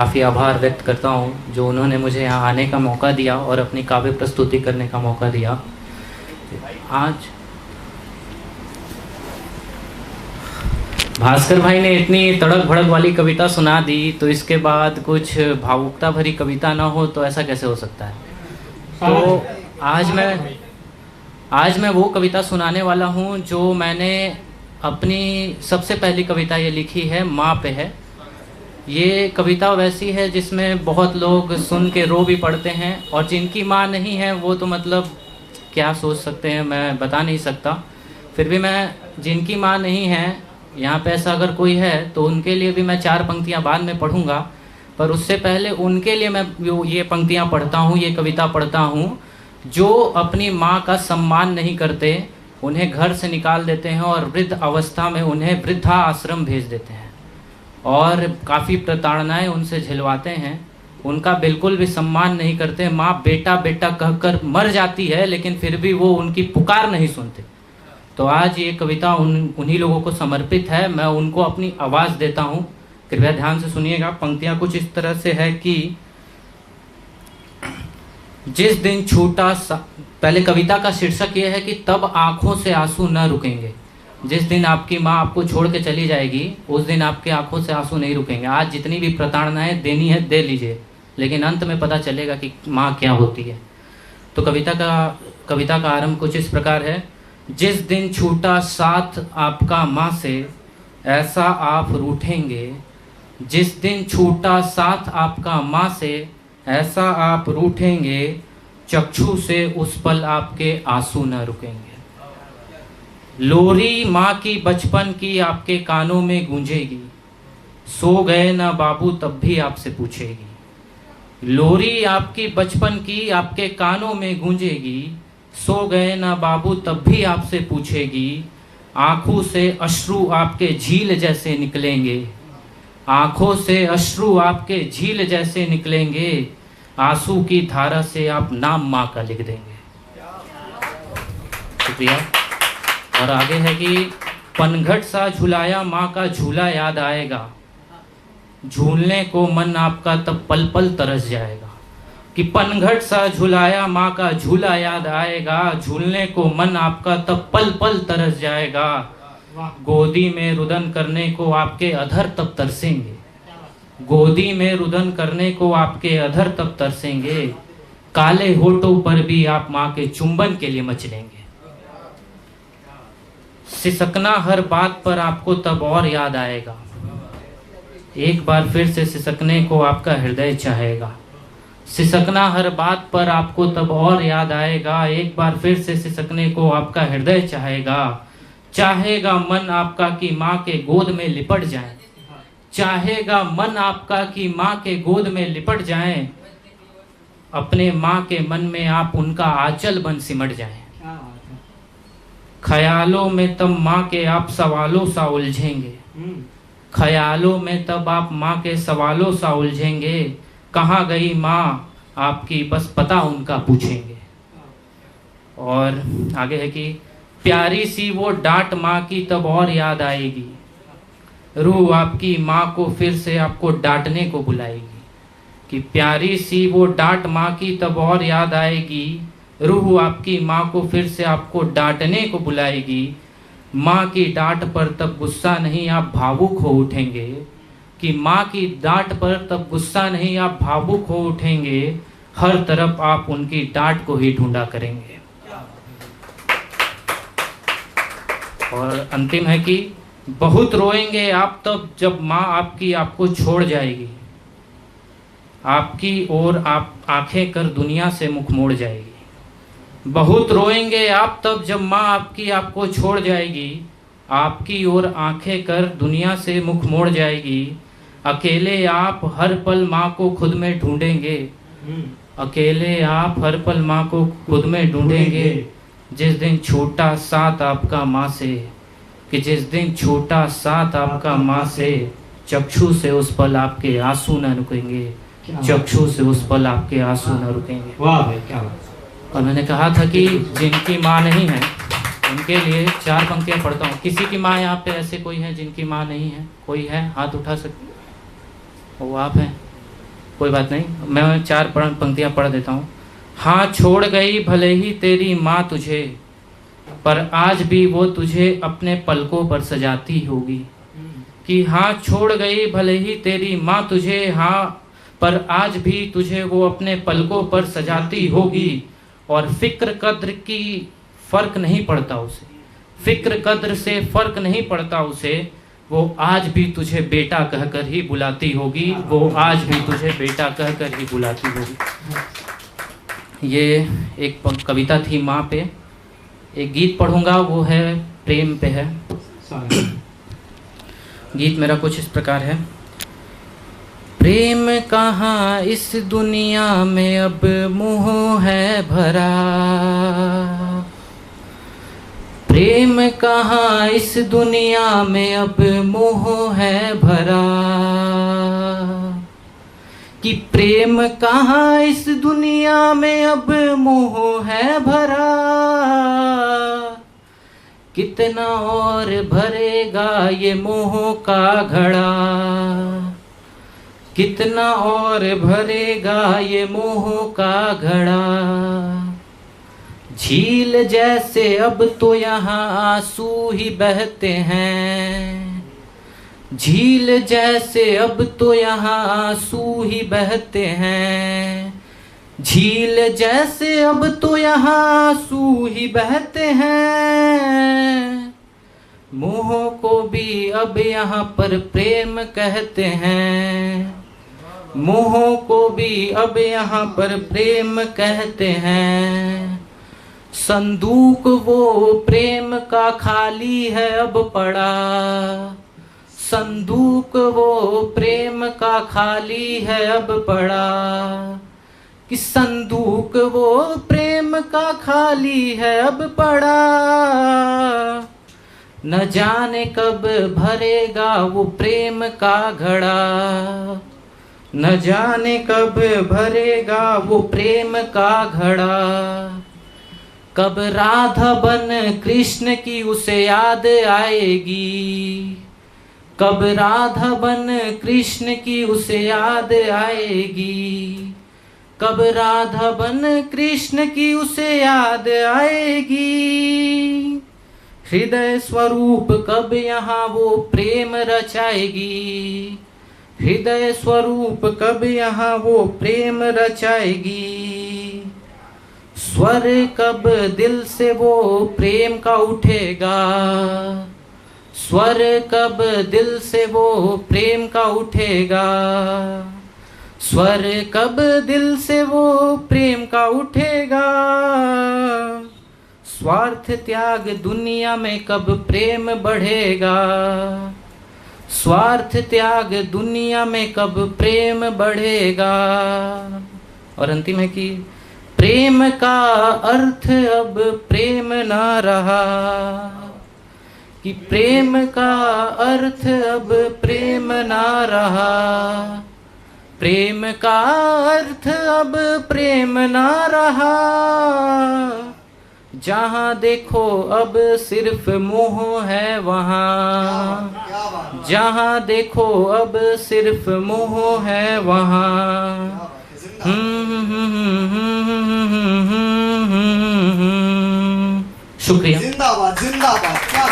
काफ़ी आभार व्यक्त करता हूँ जो उन्होंने मुझे यहाँ आने का मौका दिया और अपनी काव्य प्रस्तुति करने का मौका दिया। आज भास्कर भाई ने इतनी तड़क भड़क वाली कविता सुना दी, तो इसके बाद कुछ भावुकता भरी कविता ना हो तो ऐसा कैसे हो सकता है। तो आज मैं वो कविता सुनाने वाला हूँ जो मैंने अपनी सबसे पहली कविता ये लिखी है, माँ पे है। ये कविता वैसी है जिसमें बहुत लोग सुन के रो भी पड़ते हैं, और जिनकी माँ नहीं है वो तो मतलब क्या सोच सकते हैं मैं बता नहीं सकता। फिर भी मैं जिनकी माँ नहीं है, यहाँ पे ऐसा अगर कोई है तो उनके लिए भी मैं 4 पंक्तियाँ बाद में पढ़ूँगा, पर उससे पहले उनके लिए मैं ये पंक्तियाँ पढ़ता हूँ, ये कविता पढ़ता हूँ जो अपनी माँ का सम्मान नहीं करते, उन्हें घर से निकाल देते हैं और वृद्ध अवस्था में उन्हें वृद्धा आश्रम भेज देते हैं और काफ़ी प्रताड़नाएं उनसे झेलवाते हैं, उनका बिल्कुल भी सम्मान नहीं करते। माँ बेटा बेटा कहकर मर जाती है, लेकिन फिर भी वो उनकी पुकार नहीं सुनते। तो आज ये कविता उन्हीं लोगों को समर्पित है, मैं उनको अपनी आवाज़ देता हूँ। कृपया ध्यान से सुनिएगा। पंक्तियाँ कुछ इस तरह से है कि जिस दिन छूटा पहले कविता का शीर्षक ये है कि तब आँखों से आंसू न रुकेंगे। जिस दिन आपकी माँ आपको छोड़ के चली जाएगी, उस दिन आपकी आंखों से आंसू नहीं रुकेंगे। आज जितनी भी प्रताड़नाएं देनी है दे लीजिए, लेकिन अंत में पता चलेगा कि माँ क्या होती है। तो कविता का आरंभ कुछ इस प्रकार है। जिस दिन छूटा साथ आपका माँ से, ऐसा आप रूठेंगे। जिस दिन छूटा साथ आपका माँ से, ऐसा आप रूठेंगे। चक्षु से उस पल आपके आंसू न रुकेंगे। लोरी माँ की बचपन की आपके कानों में गूंजेगी, सो गए ना बाबू तब भी आपसे पूछेगी। लोरी आपकी बचपन की आपके कानों में गूंजेगी, सो गए ना बाबू तब भी आपसे पूछेगी। आँखों से अश्रु आपके झील जैसे निकलेंगे, आँखों से अश्रु आपके झील जैसे निकलेंगे। आंसू की धारा से आप नाम माँ का लिख देंगे। शुक्रिया। और आगे है कि पनघट सा झुलाया माँ का झूला याद आएगा, झूलने को मन आपका तब पल पल तरस जाएगा। कि पनघट सा झुलाया माँ का झूला याद आएगा, झूलने को मन आपका तब पल पल तरस जाएगा। गोदी में रुदन करने को आपके अधर तब तरसेंगे, गोदी में रुदन करने को आपके अधर तब तरसेंगे। काले होठों पर भी आप माँ के चुंबन के लिए मचलेंगे। सिसकना हर बात पर आपको तब और याद आएगा, एक बार फिर से सिसकने को आपका हृदय चाहेगा। सिसकना हर बात पर आपको तब और याद आएगा, एक बार फिर से सिसकने को आपका हृदय चाहेगा। चाहेगा मन आपका कि माँ के गोद में लिपट जाए, चाहेगा मन आपका कि माँ के गोद में लिपट जाएं। अपने माँ के मन में आप उनका आंचल बन सिमट जाएं। ख्यालों में तब माँ के आप सवालों सा उलझेंगे, ख्यालों में तब आप माँ के सवालों सा उलझेंगे। कहाँ गई माँ आपकी बस पता उनका पूछेंगे। और आगे है कि प्यारी सी वो डांट माँ की तब और याद आएगी, रूह आपकी माँ को फिर से आपको डांटने को बुलाएगी। कि प्यारी सी वो डांट माँ की तब और याद आएगी, रूह आपकी माँ को फिर से आपको डांटने को बुलाएगी। माँ की डांट पर तब गुस्सा नहीं आप भावुक हो उठेंगे, कि माँ की डांट पर तब गुस्सा नहीं आप भावुक हो उठेंगे। हर तरफ आप उनकी डांट को ही ढूंढा करेंगे। और अंतिम है कि बहुत रोएंगे आप तब जब माँ आपकी आपको छोड़ जाएगी, आपकी ओर आप आंखें कर दुनिया से मुख मोड़ जाएगी। बहुत रोएंगे आप तब जब माँ आपकी आपको छोड़ जाएगी, आपकी ओर आंखें कर दुनिया से मुख मोड़ जाएगी। अकेले आप हर पल माँ को खुद में ढूंढेंगे, अकेले आप हर पल माँ को खुद में ढूंढेंगे। जिस दिन छूटा साथ आपका माँ से, कि जिस दिन छूटा साथ आपका माँ से, चक्षु से उस पल आपके आंसू न रुकेंगे, चक्षु से उस पल आपके आंसू न रुकेंगे। वाह भाई क्या बात। और मैंने कहा था कि जिनकी माँ नहीं है उनके लिए 4 पंक्तियाँ पढ़ता हूँ। किसी की माँ यहाँ पे ऐसे कोई है जिनकी माँ नहीं है? कोई है? हाथ उठा सकते? वो आप हैं। कोई बात नहीं, मैं 4 पंक्तियाँ पढ़ देता हूँ। हाँ छोड़ गई भले ही तेरी माँ तुझे, पर आज भी वो तुझे अपने पलकों पर सजाती होगी। कि हाँ छोड़ गई भले ही तेरी माँ तुझे, हाँ पर आज भी तुझे वो अपने पलकों पर सजाती होगी। और फिक्र कद्र की फ़र्क नहीं पड़ता उसे, फिक्र कद्र से फ़र्क नहीं पड़ता उसे, वो आज भी तुझे बेटा कहकर ही बुलाती होगी, वो आज भी तुझे बेटा कहकर ही बुलाती होगी। ये एक कविता थी माँ पे। एक गीत पढ़ूंगा, वो है प्रेम पे है। गीत मेरा कुछ इस प्रकार है। प्रेम कहाँ इस दुनिया में अब मोह है भरा, प्रेम कहाँ इस दुनिया में अब मोह है भरा। कि प्रेम कहाँ इस दुनिया में अब मोह है भरा, कितना और भरेगा ये मोह का घड़ा, कितना और भरेगा ये मोह का घड़ा। झील जैसे अब तो यहाँ आंसू ही बहते हैं, झील जैसे अब तो यहाँ आंसू ही बहते हैं, झील जैसे अब तो यहाँ आंसू ही बहते हैं। मोह को भी अब यहाँ पर प्रेम कहते हैं, मोह को भी अब यहाँ पर प्रेम कहते हैं। संदूक वो प्रेम का खाली है अब पड़ा, संदूक वो प्रेम का खाली है अब पड़ा। कि संदूक वो प्रेम का खाली है अब पड़ा, न जाने कब भरेगा वो प्रेम का घड़ा, न जाने कब भरेगा वो प्रेम का घड़ा। कब राधा बन कृष्ण की उसे याद आएगी, कब राधा बन कृष्ण की उसे याद आएगी, कब राधा बन कृष्ण की उसे याद आएगी। हृदय स्वरूप कब यहाँ वो प्रेम रचाएगी, हृदय स्वरूप कब यहाँ वो प्रेम रचाएगी। स्वर कब दिल से वो प्रेम का उठेगा, स्वर कब दिल से वो प्रेम का उठेगा, स्वर कब दिल से वो प्रेम का उठेगा। स्वार्थ त्याग दुनिया में कब प्रेम बढ़ेगा, स्वार्थ त्याग दुनिया में कब प्रेम बढ़ेगा। और अंतिम है कि प्रेम का अर्थ अब प्रेम ना रहा, कि प्रेम का अर्थ अब प्रेम ना रहा, प्रेम का अर्थ अब प्रेम ना रहा। जहाँ देखो अब सिर्फ मोह है वहाँ, जहाँ देखो अब सिर्फ मोह है वहाँ। शुक्रिया। जिंदाबाद जिंदाबाद, क्या